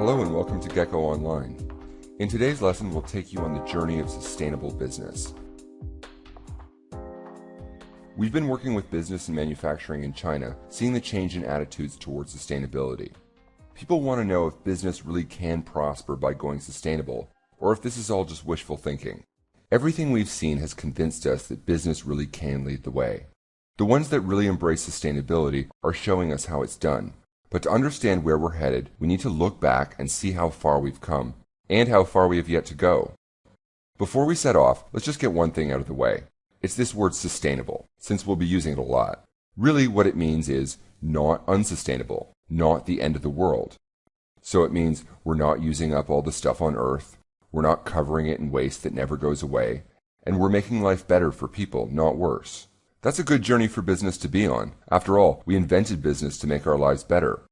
Hello and welcome to Gecko Online. In today's lesson, we'll take you on the journey of sustainable business. We've been working with business and manufacturing in China, seeing the change in attitudes towards sustainability. People want to know if business really can prosper by going sustainable, or if this is all just wishful thinking. Everything we've seen has convinced us that business really can lead the way. The ones that really embrace sustainability are showing us how it's done. But to understand where we're headed, we need to look back and see how far we've come, and how far we have yet to go. Before we set off, let's just get one thing out of the way. It's this word sustainable, since we'll be using it a lot. Really what it means is not unsustainable, not the end of the world. So it means we're not using up all the stuff on Earth, we're not covering it in waste that never goes away, and we're making life better for people, not worse. That's a good journey for business to be on. After all, we invented business to make our lives better.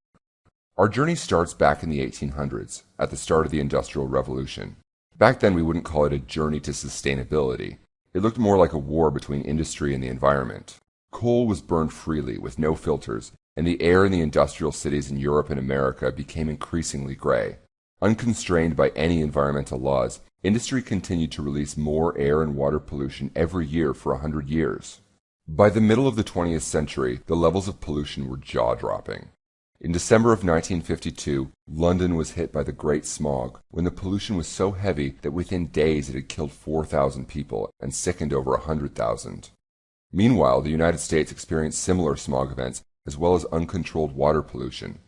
Our journey starts back in the 1800s, at the start of the Industrial Revolution. Back then we wouldn't call it a journey to sustainability. It looked more like a war between industry and the environment. Coal was burned freely with no filters, and the air in the industrial cities in Europe and America became increasingly gray. Unconstrained by any environmental laws, industry continued to release more air and water pollution every year for 100 years. By the middle of the 20th century, the levels of pollution were jaw-dropping. In December of 1952, London was hit by the Great Smog, when the pollution was so heavy that within days it had killed 4,000 people and sickened over 100,000. Meanwhile, the United States experienced similar smog events, as well as uncontrolled water pollution.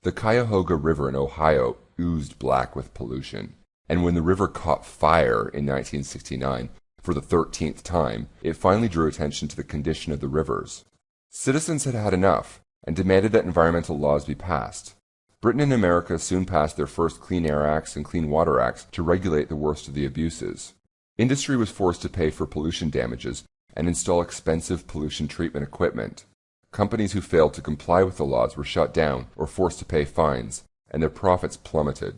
The Cuyahoga River in Ohio oozed black with pollution, and when the river caught fire in 1969, for the 13th time, it finally drew attention to the condition of the rivers. Citizens had had enough, and demanded that environmental laws be passed. Britain and America soon passed their first Clean Air Acts and Clean Water Acts to regulate the worst of the abuses. Industry was forced to pay for pollution damages and install expensive pollution treatment equipment. Companies who failed to comply with the laws were shut down or forced to pay fines, and their profits plummeted.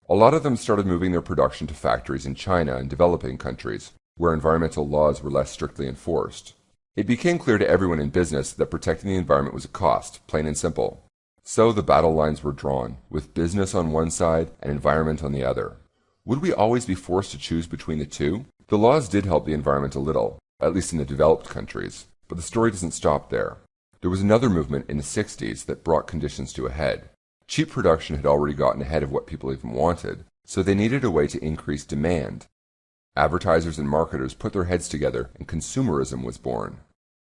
A lot of them started moving their production to factories in China and developing countries, where environmental laws were less strictly enforced. It became clear to everyone in business that protecting the environment was a cost, plain and simple. So the battle lines were drawn, with business on one side and environment on the other. Would we always be forced to choose between the two? The laws did help the environment a little, at least in the developed countries, but the story doesn't stop there. There was another movement in the 60s that brought conditions to a head. Cheap production had already gotten ahead of what people even wanted, so they needed a way to increase demand. Advertisers and marketers put their heads together and consumerism was born.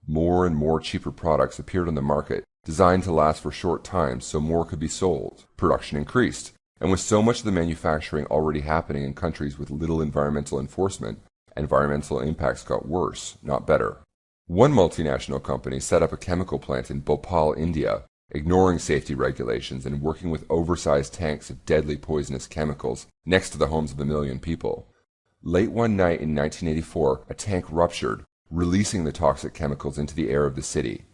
More and more cheaper products appeared on the market, designed to last for short times so more could be sold. Production increased, and with so much of the manufacturing already happening in countries with little environmental enforcement, environmental impacts got worse, not better. One multinational company set up a chemical plant in Bhopal, India, ignoring safety regulations and working with oversized tanks of deadly poisonous chemicals next to the homes of a million people. Late one night in 1984, a tank ruptured, releasing the toxic chemicals into the air of the city.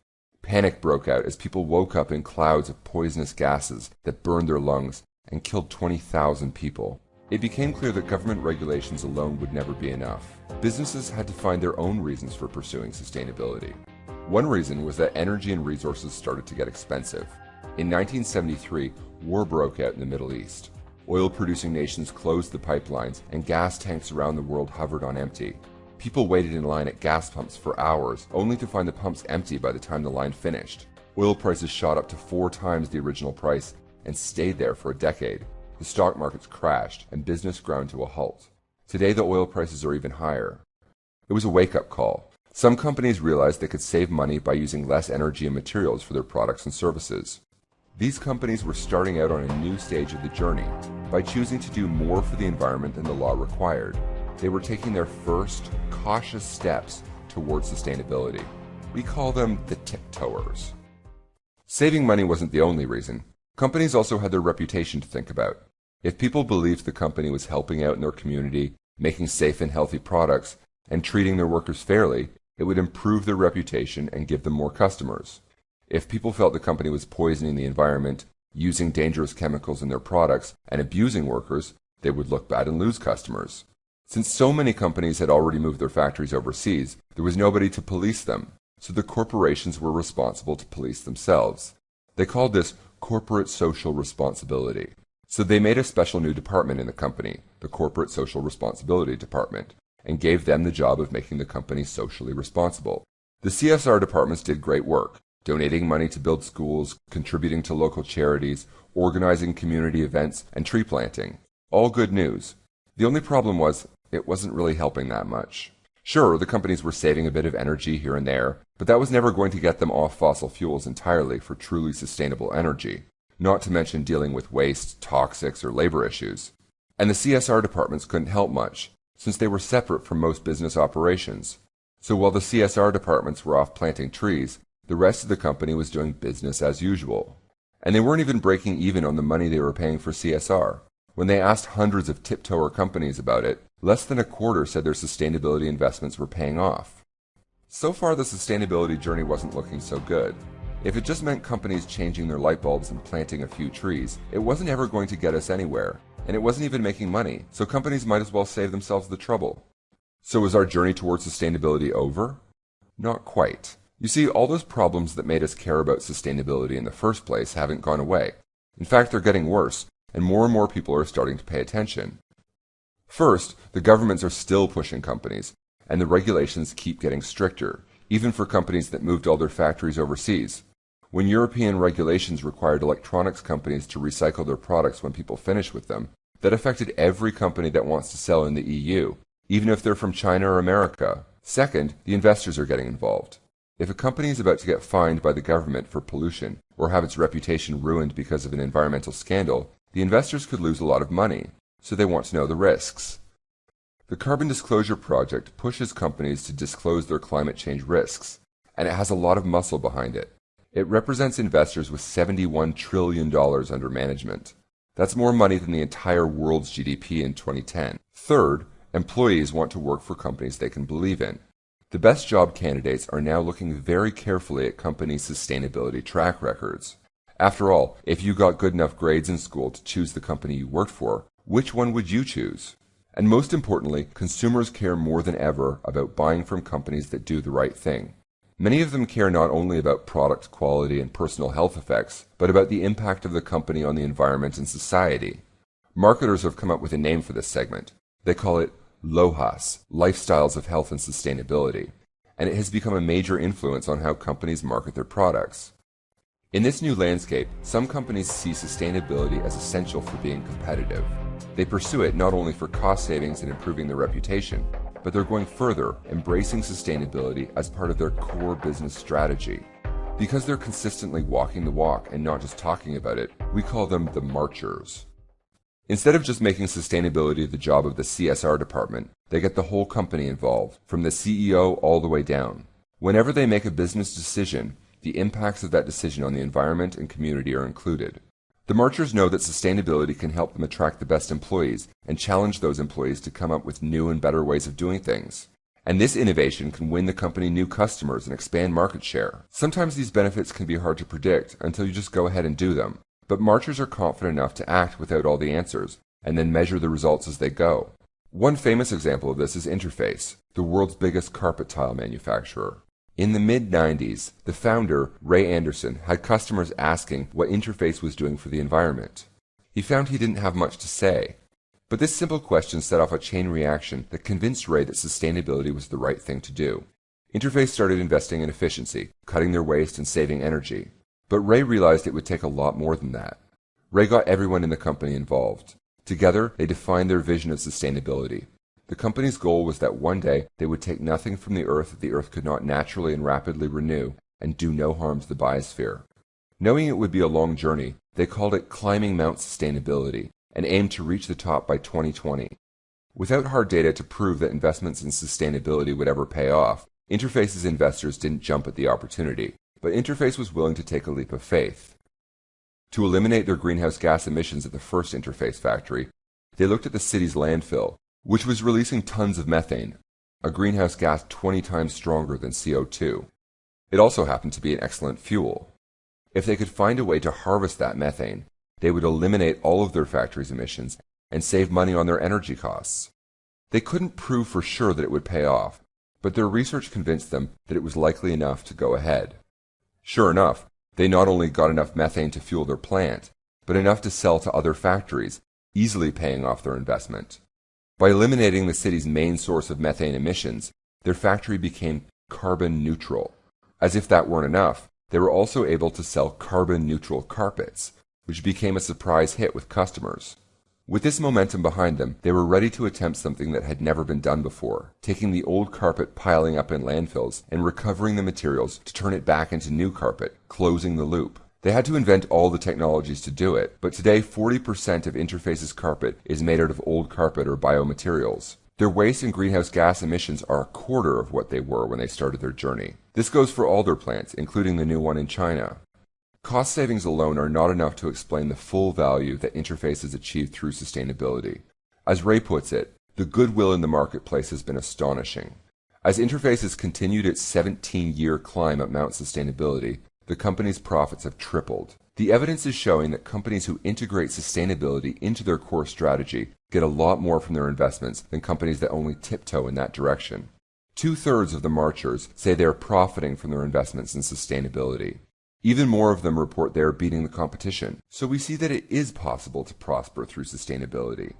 Panic broke out as people woke up in clouds of poisonous gases that burned their lungs and killed 20,000 people. It became clear that government regulations alone would never be enough. Businesses had to find their own reasons for pursuing sustainability. One reason was that energy and resources started to get expensive. In 1973, war broke out in the Middle East. Oil-producing nations closed the pipelines, and gas tanks around the world hovered on empty. People waited in line at gas pumps for hours, only to find the pumps empty by the time the line finished. Oil prices shot up to 4 times the original price and stayed there for a decade. The stock markets crashed, and business ground to a halt. Today, the oil prices are even higher. It was a wake-up call. Some companies realized they could save money by using less energy and materials for their products and services. These companies were starting out on a new stage of the journey by choosing to do more for the environment than the law required. They were taking their first cautious steps towards sustainability. We call them the tiptoers. Saving money wasn't the only reason. Companies also had their reputation to think about. If people believed the company was helping out in their community, making safe and healthy products, and treating their workers fairly, it would improve their reputation and give them more customers. If people felt the company was poisoning the environment, using dangerous chemicals in their products, and abusing workers, they would look bad and lose customers. Since so many companies had already moved their factories overseas, there was nobody to police them, so the corporations were responsible to police themselves. They called this corporate social responsibility. So they made a special new department in the company, the Corporate Social Responsibility Department, and gave them the job of making the company socially responsible. The CSR departments did great work, donating money to build schools, contributing to local charities, organizing community events, and tree planting. All good news. The only problem was, it wasn't really helping that much. Sure, the companies were saving a bit of energy here and there, but that was never going to get them off fossil fuels entirely for truly sustainable energy, not to mention dealing with waste, toxics, or labor issues. And the CSR departments couldn't help much, since they were separate from most business operations. So while the CSR departments were off planting trees, the rest of the company was doing business as usual. And they weren't even breaking even on the money they were paying for CSR. When they asked hundreds of tiptoer companies about it, less than a quarter said their sustainability investments were paying off. So far, the sustainability journey wasn't looking so good. If it just meant companies changing their light bulbs and planting a few trees, it wasn't ever going to get us anywhere, and it wasn't even making money, so companies might as well save themselves the trouble. So is our journey towards sustainability over? Not quite. You see, all those problems that made us care about sustainability in the first place haven't gone away. In fact, they're getting worse, and more people are starting to pay attention. First, the governments are still pushing companies, and the regulations keep getting stricter, even for companies that moved all their factories overseas. When European regulations required electronics companies to recycle their products when people finish with them, that affected every company that wants to sell in the EU, even if they're from China or America. Second, the investors are getting involved. If a company is about to get fined by the government for pollution, or have its reputation ruined because of an environmental scandal, the investors could lose a lot of money, so they want to know the risks. The Carbon Disclosure Project pushes companies to disclose their climate change risks, and it has a lot of muscle behind it. It represents investors with $71 trillion under management. That's more money than the entire world's GDP in 2010. Third, employees want to work for companies they can believe in. The best job candidates are now looking very carefully at companies' sustainability track records. After all, if you got good enough grades in school to choose the company you worked for, which one would you choose? And most importantly, consumers care more than ever about buying from companies that do the right thing. Many of them care not only about product quality and personal health effects, but about the impact of the company on the environment and society. Marketers have come up with a name for this segment. They call it LOHAS, Lifestyles of Health and Sustainability, and it has become a major influence on how companies market their products. In this new landscape, some companies see sustainability as essential for being competitive. They pursue it not only for cost savings and improving their reputation, but they're going further, embracing sustainability as part of their core business strategy. Because they're consistently walking the walk and not just talking about it, we call them the marchers. Instead of just making sustainability the job of the CSR department, they get the whole company involved, from the CEO all the way down. Whenever they make a business decision, the impacts of that decision on the environment and community are included. The marchers know that sustainability can help them attract the best employees and challenge those employees to come up with new and better ways of doing things. And this innovation can win the company new customers and expand market share. Sometimes these benefits can be hard to predict until you just go ahead and do them. But marchers are confident enough to act without all the answers, and then measure the results as they go. One famous example of this is Interface, the world's biggest carpet tile manufacturer. In the mid-90s, the founder, Ray Anderson, had customers asking what Interface was doing for the environment. He found he didn't have much to say. But this simple question set off a chain reaction that convinced Ray that sustainability was the right thing to do. Interface started investing in efficiency, cutting their waste and saving energy. But Ray realized it would take a lot more than that. Ray got everyone in the company involved. Together, they defined their vision of sustainability. The company's goal was that one day they would take nothing from the earth that the earth could not naturally and rapidly renew, and do no harm to the biosphere. Knowing it would be a long journey, they called it Climbing Mount Sustainability, and aimed to reach the top by 2020. Without hard data to prove that investments in sustainability would ever pay off, Interface's investors didn't jump at the opportunity, but Interface was willing to take a leap of faith. To eliminate their greenhouse gas emissions at the first Interface factory, they looked at the city's landfill, which was releasing tons of methane, a greenhouse gas 20 times stronger than CO2. It also happened to be an excellent fuel. If they could find a way to harvest that methane, they would eliminate all of their factory's emissions and save money on their energy costs. They couldn't prove for sure that it would pay off, but their research convinced them that it was likely enough to go ahead. Sure enough, they not only got enough methane to fuel their plant, but enough to sell to other factories, easily paying off their investment. By eliminating the city's main source of methane emissions, their factory became carbon neutral. As if that weren't enough, they were also able to sell carbon neutral carpets, which became a surprise hit with customers. With this momentum behind them, they were ready to attempt something that had never been done before, taking the old carpet piling up in landfills and recovering the materials to turn it back into new carpet, closing the loop. They had to invent all the technologies to do it, but today 40% of Interface's carpet is made out of old carpet or biomaterials. Their waste and greenhouse gas emissions are a quarter of what they were when they started their journey. This goes for all their plants, including the new one in China. Cost savings alone are not enough to explain the full value that Interface has achieved through sustainability. As Ray puts it, the goodwill in the marketplace has been astonishing. As Interface has continued its 17-year climb at Mount Sustainability, the company's profits have tripled. The evidence is showing that companies who integrate sustainability into their core strategy get a lot more from their investments than companies that only tiptoe in that direction. 2/3 of the marchers say they are profiting from their investments in sustainability. Even more of them report they are beating the competition, so we see that it is possible to prosper through sustainability.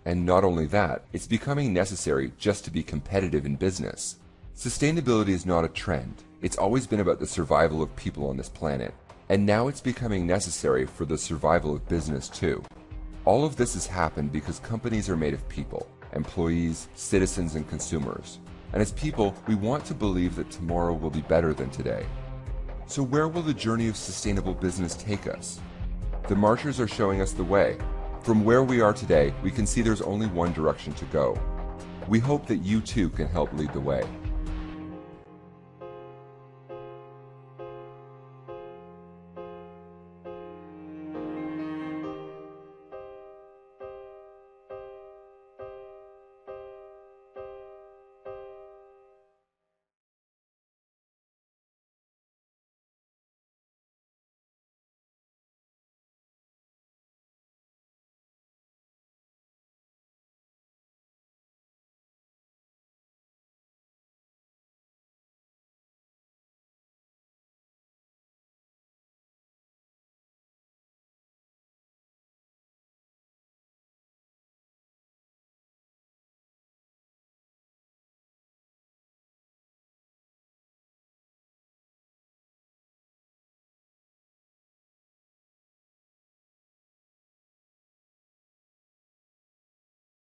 And not only that, it's becoming necessary just to be competitive in business. Sustainability is not a trend. It's always been about the survival of people on this planet, and now it's becoming necessary for the survival of business too. All of this has happened because companies are made of people, employees, citizens, and consumers. And as people, we want to believe that tomorrow will be better than today. So where will the journey of sustainable business take us? The marchers are showing us the way. From where we are today, we can see there's only one direction to go. We hope that you too can help lead the way.